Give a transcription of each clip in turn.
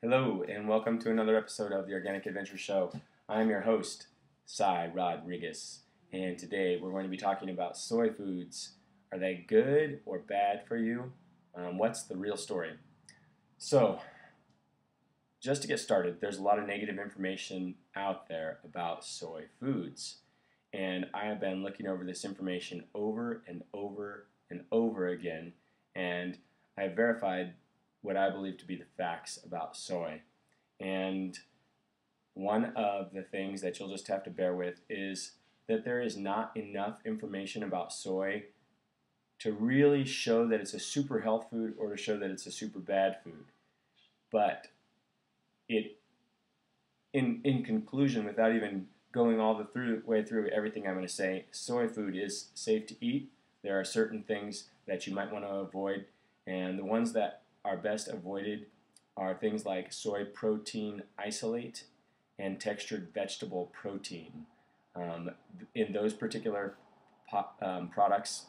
Hello, and welcome to another episode of the Organic Adventure Show. I'm your host, Cy Rodriguez, and today we're going to be talking about soy foods. Are they good or bad for you? What's the real story? So, just to get started, there's a lot of negative information out there about soy foods, and I have been looking over this information over and over and over again, and I have verified what I believe to be the facts about soy. And one of the things that you'll just have to bear with is that there is not enough information about soy to really show that it's a super health food or to show that it's a super bad food. But in conclusion, without even going all the way through everything I'm going to say, soy food is safe to eat. There are certain things that you might want to avoid, and the ones that are best avoided are things like soy protein isolate and textured vegetable protein. In those particular products,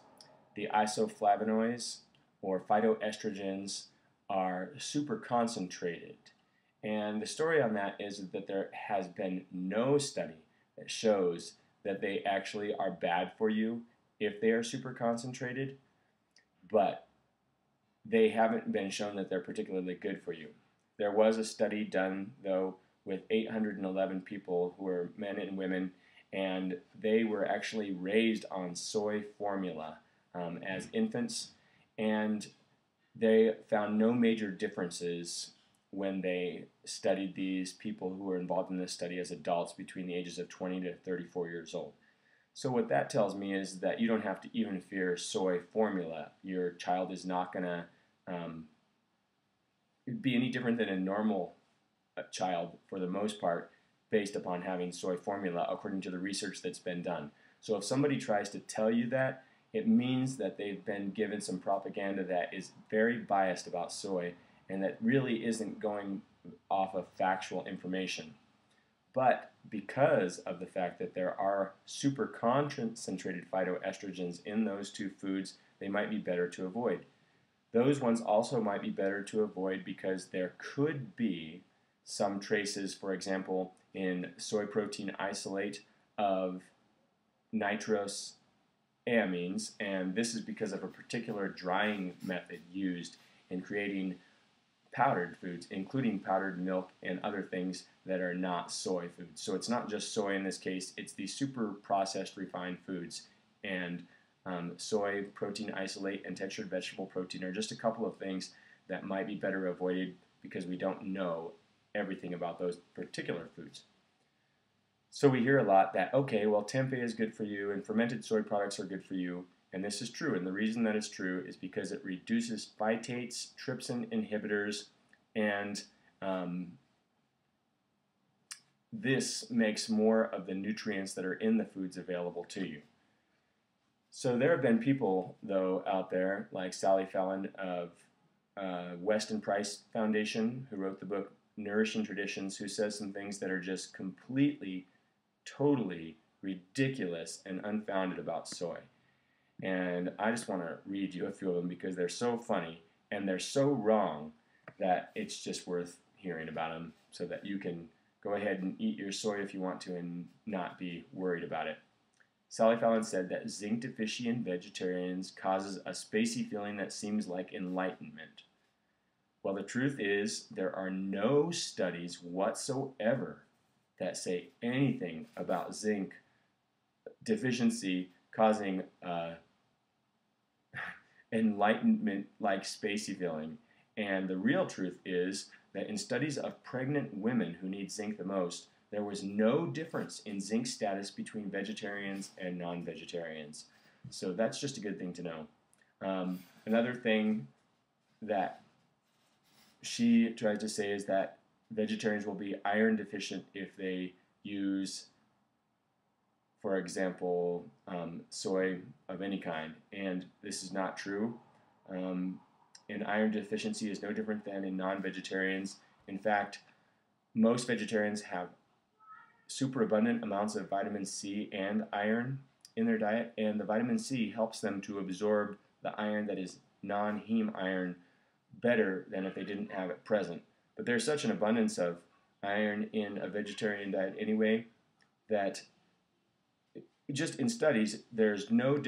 the isoflavonoids or phytoestrogens are super concentrated. And the story on that is that there has been no study that shows that they actually are bad for you if they are super concentrated, but they haven't been shown that they're particularly good for you. There was a study done, though, with 811 people who were men and women, and they were actually raised on soy formula as infants, and they found no major differences when they studied these people who were involved in this study as adults between the ages of 20 to 34 years old. So what that tells me is that you don't have to even fear soy formula. Your child is not going to be any different than a normal child for the most part based upon having soy formula according to the research that's been done. So if somebody tries to tell you that, it means that they've been given some propaganda that is very biased about soy and that really isn't going off of factual information. But because of the fact that there are super concentrated phytoestrogens in those two foods, they might be better to avoid. Those ones also might be better to avoid because there could be some traces, for example, in soy protein isolate of nitrous amines, and this is because of a particular drying method used in creating powdered foods, including powdered milk and other things that are not soy foods. So it's not just soy in this case, it's the super processed refined foods. And soy protein isolate and textured vegetable protein are just a couple of things that might be better avoided because we don't know everything about those particular foods. So we hear a lot that, okay, well, tempeh is good for you and fermented soy products are good for you, and this is true. And the reason that it's true is because it reduces phytates, trypsin inhibitors, and this makes more of the nutrients that are in the foods available to you. So there have been people, though, out there, like Sally Fallon of Weston Price Foundation, who wrote the book Nourishing Traditions, who says some things that are just completely, totally ridiculous and unfounded about soy. And I just want to read you a few of them because they're so funny and they're so wrong that it's just worth hearing about them so that you can go ahead and eat your soy if you want to and not be worried about it. Sally Fallon said that zinc deficient in vegetarians causes a spacey feeling that seems like enlightenment. Well, the truth is there are no studies whatsoever that say anything about zinc deficiency causing enlightenment-like spacey feeling. And the real truth is that in studies of pregnant women who need zinc the most, there was no difference in zinc status between vegetarians and non-vegetarians. So that's just a good thing to know. Another thing that she tries to say is that vegetarians will be iron deficient if they use, for example, soy of any kind. And this is not true. And iron deficiency is no different than in non-vegetarians. In fact, most vegetarians have superabundant amounts of vitamin C and iron in their diet, and the vitamin C helps them to absorb the iron that is non-heme iron better than if they didn't have it present. But there's such an abundance of iron in a vegetarian diet anyway that just in studies, there's no difference